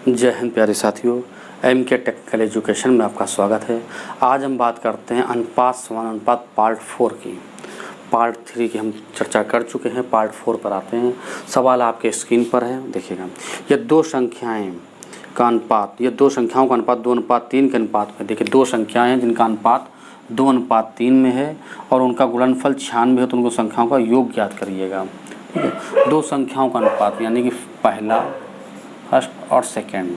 जय हिंद प्यारे साथियों, MK टेक्निकल एजुकेशन में आपका स्वागत है। आज हम बात करते हैं अनुपात समानुपात पार्ट 4 की। पार्ट 3 की हम चर्चा कर चुके हैं, पार्ट 4 पर आते हैं। सवाल आपके स्क्रीन पर है, देखिएगा। ये दो संख्याएं का अनुपात, ये दो संख्याओं का अनुपात 2:3 के अनुपात में। देखिए, दो संख्याएं हैं जिनका अनुपात 2:3 में है और उनका गुणनफल 96 है, तो उनको संख्याओं का योग ज्ञात करिएगा। ठीक है, दो संख्याओं का अनुपात यानी कि पहला, फर्स्ट और सेकेंड।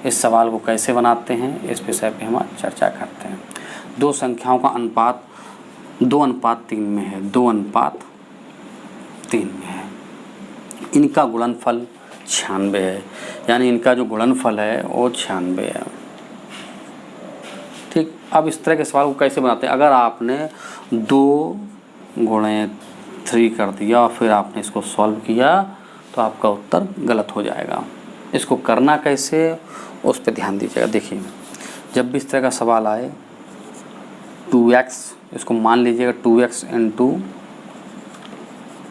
इस सवाल को कैसे बनाते हैं, इस विषय पे हम चर्चा करते हैं। दो संख्याओं का अनुपात 2:3 में है, 2:3 में है। इनका गुणनफल 96 है, यानी इनका जो गुणनफल है वो 96 है। ठीक, अब इस तरह के सवाल को कैसे बनाते हैं। अगर आपने 2×3 कर दिया और फिर आपने इसको सॉल्व किया तो आपका उत्तर गलत हो जाएगा। इसको करना कैसे, उस पर ध्यान दीजिएगा। देखिए, जब भी इस तरह का सवाल आए 2x, इसको मान लीजिएगा 2x ×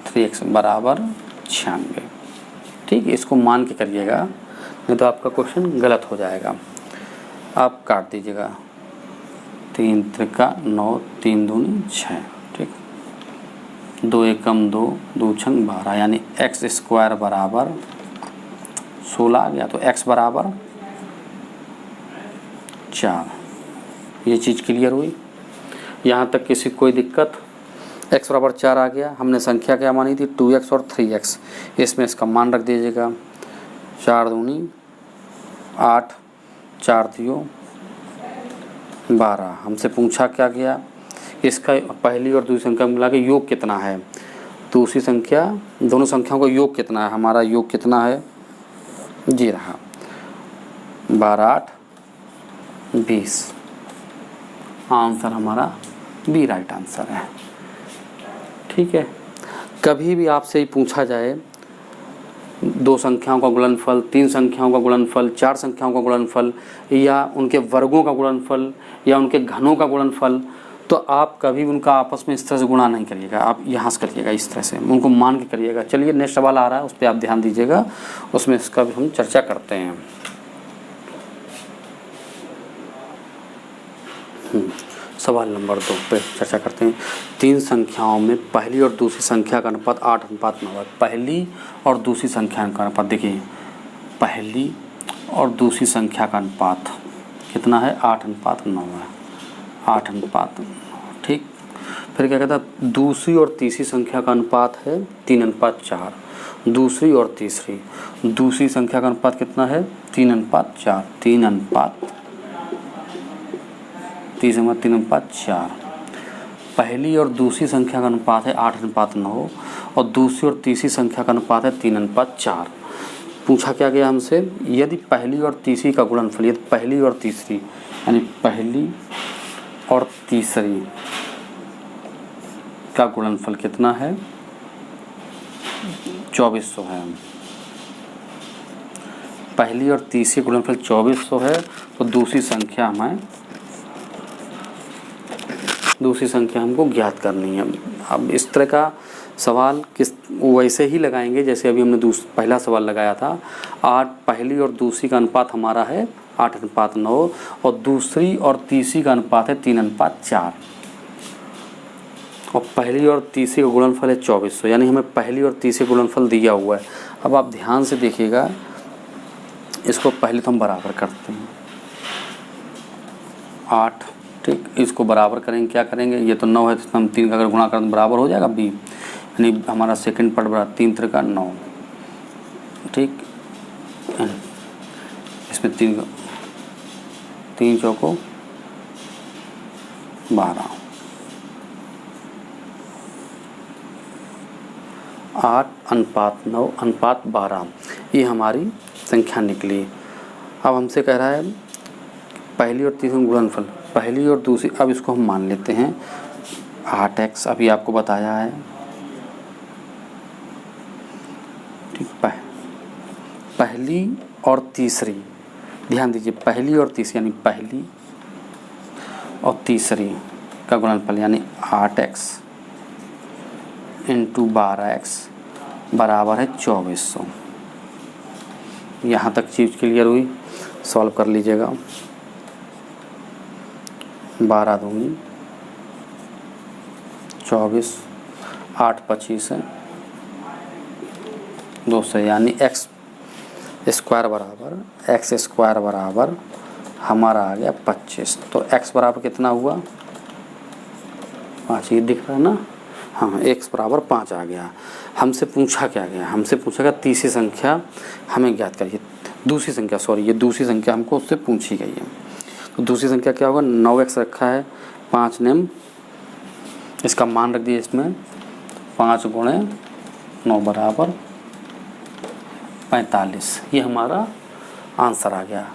3x बराबर 96। ठीक है, इसको मान के करिएगा, नहीं तो आपका क्वेश्चन गलत हो जाएगा। आप काट दीजिएगा, 3 त्रिका 9, 3 दूनी 6। ठीक, 2 एकम 2, 2 छंग 12, यानी x² बराबर 16 आ गया, तो x बराबर 4। ये चीज़ क्लियर हुई। यहाँ तक किसी कोई दिक्कत। x बराबर 4 आ गया। हमने संख्या क्या मानी थी, 2x और 3x। इसमें इसका मान रख दीजिएगा, 4 दूनी 8, 4 दियो 12। हमसे पूछा क्या गया, इसका पहली और दूसरी संख्या मिला के योग कितना है। दूसरी संख्या, दोनों संख्याओं का योग कितना है। हमारा योग कितना है, जी रहा 12, 8, 20। आंसर हमारा बी राइट आंसर है। ठीक है, कभी भी आपसे ही पूछा जाए दो संख्याओं का गुणनफल, 3 संख्याओं का गुणनफल, 4 संख्याओं का गुणनफल, या उनके वर्गों का गुणनफल, या उनके घनों का गुणनफल, तो आप कभी उनका आपस में इस तरह से गुणा नहीं करिएगा। आप यहाँ से करिएगा, इस तरह से उनको मान के करिएगा। चलिए, नेक्स्ट सवाल आ रहा है, उस पर आप ध्यान दीजिएगा, उसमें इसका भी हम चर्चा करते हैं। सवाल नंबर 2 पे चर्चा करते हैं। 3 संख्याओं में पहली और दूसरी संख्या का अनुपात 8:9 है। पहली और दूसरी संख्या का अनुपात, देखिए, पहली और दूसरी संख्या का अनुपात कितना है, 8:9 है, 8:9। ठीक, फिर क्या कहता है, दूसरी और तीसरी संख्या का अनुपात है 3:4। दूसरी और तीसरी, दूसरी संख्या का अनुपात कितना है, 3:4, 3:4। पहली और दूसरी संख्या का अनुपात है 8:9 और दूसरी और तीसरी संख्या का अनुपात है 3:4। पूछा क्या गया हमसे, यदि पहली और तीसरी का गुणनफल, यदि पहली और तीसरी यानी पहली और तीसरी का गुणनफल कितना है, 2400 है। पहली और तीसरी गुणनफल 2400 है, तो दूसरी संख्या हमको ज्ञात करनी है। अब इस तरह का सवाल वैसे ही लगाएंगे जैसे अभी हमने पहला सवाल लगाया था। 8 पहली और दूसरी का अनुपात हमारा है 8:9 और दूसरी और तीसरी का अनुपात है 3:4 और पहली और तीसरी का गुणनफल है 2400, यानी हमें पहली और तीसरी गुणनफल दिया हुआ है। अब आप ध्यान से देखिएगा, इसको पहले तो हम बराबर करते हैं, 8। ठीक, इसको बराबर करेंगे, क्या करेंगे, ये तो 9 है, तो हम 3 का अगर गुणा करें तो बराबर हो जाएगा बी, यानी हमारा सेकंड पार्ट बराबर 3 त्रिका 9। ठीक, इसमें 3 चौको 12, 8:9:12, ये हमारी संख्या निकली। अब हमसे कह रहा है पहली और तीसरी गुणनफल, पहली और दूसरी। अब इसको हम मान लेते हैं 8x, अभी आपको बताया है। ठीक, पहली और तीसरी, ध्यान दीजिए, पहली और तीसरी यानी पहली और तीसरी का गुणनफल यानी 8x × 12x बराबर है 2400। यहाँ तक चीज़ क्लियर हुई, सॉल्व कर लीजिएगा। 12 दूनी 24, 8 25 है 200, यानी एक्स स्क्वायर बराबर हमारा आ गया 25। तो एक्स बराबर कितना हुआ 5, ये दिख रहा है ना। हाँ, एक्स बराबर 5 आ गया। हमसे पूछा क्या गया, हमसे पूछा गया तीसरी संख्या हमें ज्ञात करिए। दूसरी संख्या, सॉरी, ये दूसरी संख्या हमको उससे पूछी गई है। तो दूसरी संख्या क्या होगा, 9x रखा है, 5 ने इसका मान रख दिया इसमें, 5 गुणे 9 बराबर 45। ये हमारा आंसर आ गया।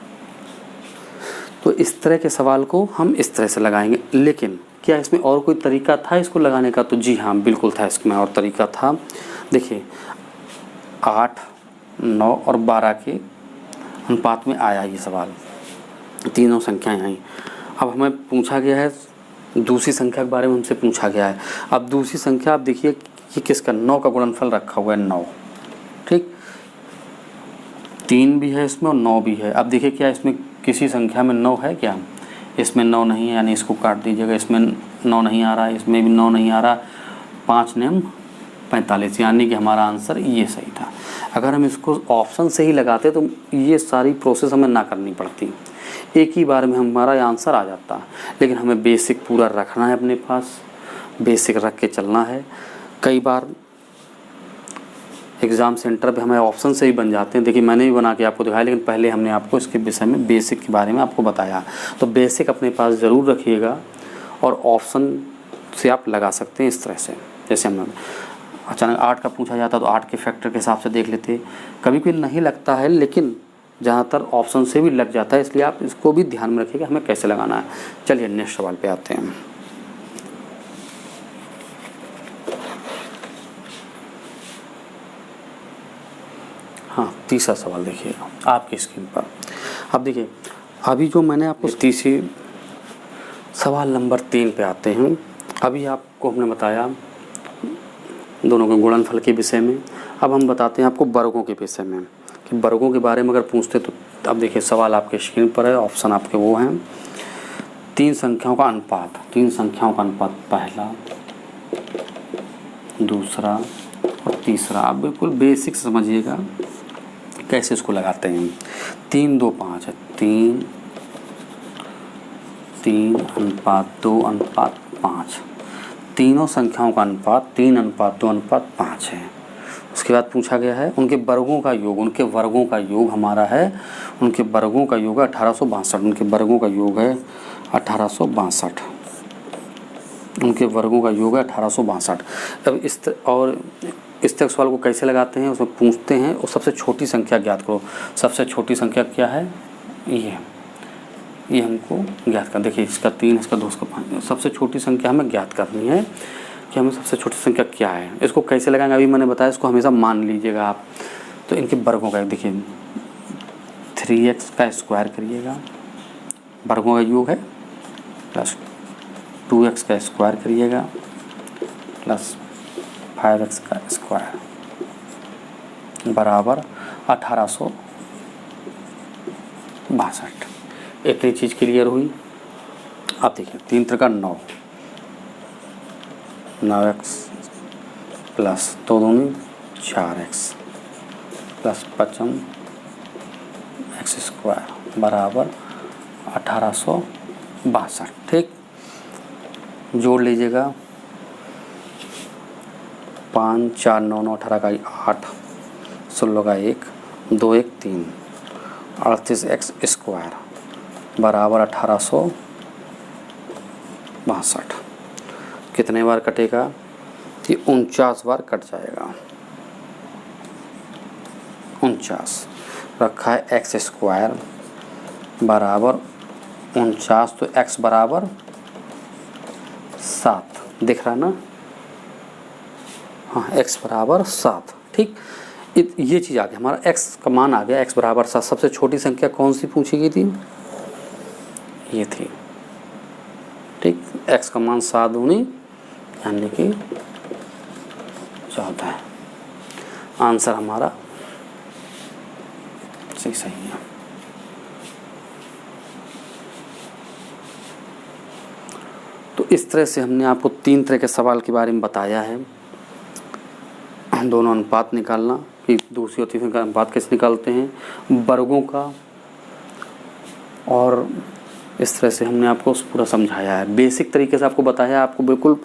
तो इस तरह के सवाल को हम इस तरह से लगाएंगे। लेकिन क्या इसमें और कोई तरीका था इसको लगाने का, तो जी हाँ बिल्कुल था, इसमें और तरीका था। देखिए 8, 9 और 12 के अनुपात में आया ये सवाल, तीनों संख्याएं आई। अब हमें पूछा गया है दूसरी संख्या के बारे में, हमसे पूछा गया है। अब दूसरी संख्या आप देखिए कि किसका, 9 का गुणनफल रखा हुआ है 9, ठीक, 3 भी है इसमें और 9 भी है। अब देखिए क्या इसमें किसी संख्या में 9 है क्या, इसमें 9 नहीं है, यानी इसको काट दीजिएगा। इसमें 9 नहीं आ रहा, इसमें भी 9 नहीं आ रहा, 5 ने 45, यानी कि हमारा आंसर ये सही था। अगर हम इसको ऑप्शन से ही लगाते तो ये सारी प्रोसेस हमें ना करनी पड़ती, एक ही बार में हमारा आंसर आ जाता। लेकिन हमें बेसिक पूरा रखना है अपने पास, बेसिक रख के चलना है। कई बार एग्ज़ाम सेंटर पे हमें ऑप्शन से ही बन जाते हैं। देखिए मैंने भी बना के आपको दिखाया, लेकिन पहले हमने आपको इसके विषय में बेसिक के बारे में आपको बताया। तो बेसिक अपने पास ज़रूर रखिएगा और ऑप्शन से आप लगा सकते हैं इस तरह से। जैसे हम अचानक 8 का पूछा जाता तो 8 के फैक्टर के हिसाब से देख लेते। कभी कभी नहीं लगता है, लेकिन ज़्यादातर ऑप्शन से भी लग जाता है, इसलिए आप इसको भी ध्यान में रखिएगा हमें कैसे लगाना है। चलिए नेक्स्ट सवाल पे आते हैं। हाँ, तीसरा सवाल देखिए आपकी स्क्रीन पर। अब देखिए अभी जो मैंने आपको तीसरी सवाल नंबर 3 पे आते हैं। अभी आपको हमने बताया दोनों के गुणनफल के विषय में। अब हम बताते हैं आपको वर्गों के विषय में, कि वर्गों के बारे में अगर पूछते तो अब देखिए सवाल आपके स्क्रीन पर है, ऑप्शन आपके वो हैं। 3 संख्याओं का अनुपात, 3 संख्याओं का अनुपात, पहला, दूसरा और तीसरा। आप बिल्कुल बेसिक समझिएगा कैसे इसको लगाते हैं। 3 2 5 है, 3 अनुपात 2 अनुपात 5। तीनों संख्याओं का अनुपात 3 अनुपात 2 अनुपात 5 है। उसके बाद पूछा गया है उनके वर्गों का योग, उनके वर्गों का योग हमारा है, उनके वर्गों का योग है 1862। उनके वर्गों का योग है 1862, उनके वर्गों का योग है 1862। अब इस तरह सवाल को कैसे लगाते हैं, उसमें पूछते हैं और सबसे छोटी संख्या ज्ञात करो। सबसे छोटी संख्या क्या है, ये हमको ज्ञात कर। देखिए इसका 3, इसका 2, इसका 5। सबसे छोटी संख्या हमें ज्ञात करनी है कि हमें सबसे छोटी संख्या क्या है। इसको कैसे लगाएंगे अभी मैंने बताया, इसको हमेशा मान लीजिएगा आप। तो इनके वर्गों का देखिए 3x का स्क्वायर करिएगा, वर्गों का योग है, प्लस 2x का स्क्वायर करिएगा, प्लस 5x का स्क्वायर बराबर 1862। इतनी चीज़ क्लियर हुई। अब देखिए 3 3 का 9, 9x प्लस 2 दूनी 4x प्लस 55 x स्क्वायर बराबर 1862। ठीक, जोड़ लीजिएगा। 5 4 9 9 18 का 8, 16 का 1, 2 1 3, 38 x स्क्वायर बराबर 1862। कितने बार कटेगा, ये 49 बार कट जाएगा। 49 रखा है x स्क्वायर बराबर 49, तो x बराबर 7 दिख रहा है ना। हाँ, x बराबर 7। ठीक, ये चीज़ आ गई, हमारा x का मान आ गया, x बराबर 7। सबसे छोटी संख्या कौन सी पूछी गई थी, ये थी। ठीक, x का मान 7 दूनी यानी कि 14 है। आंसर हमारा ऐसे ही सही है। तो इस तरह से हमने आपको 3 तरह के सवाल के बारे में बताया है। दोनों अनुपात निकालना कि दूसरी और तीसरी का अनुपात कैसे निकालते हैं, वर्गों का, और इस तरह से हमने आपको पूरा समझाया है। बेसिक तरीके से आपको बताया, आपको बिल्कुल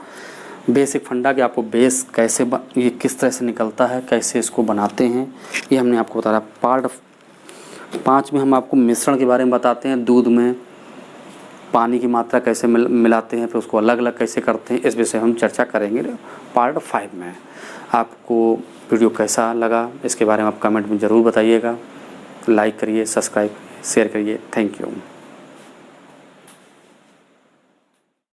बेसिक फंडा कि आपको बेस कैसे ये किस तरह से निकलता है, कैसे इसको बनाते हैं, ये हमने आपको बताया। पार्ट 5 में हम आपको मिश्रण के बारे में बताते हैं। दूध में पानी की मात्रा कैसे मिलाते हैं, फिर उसको अलग अलग कैसे करते हैं, इस विषय हम चर्चा करेंगे पार्ट 5 में। आपको वीडियो कैसा लगा इसके बारे में आप कमेंट में ज़रूर बताइएगा। लाइक करिए, सब्सक्राइब करिए, शेयर करिए। Thank you.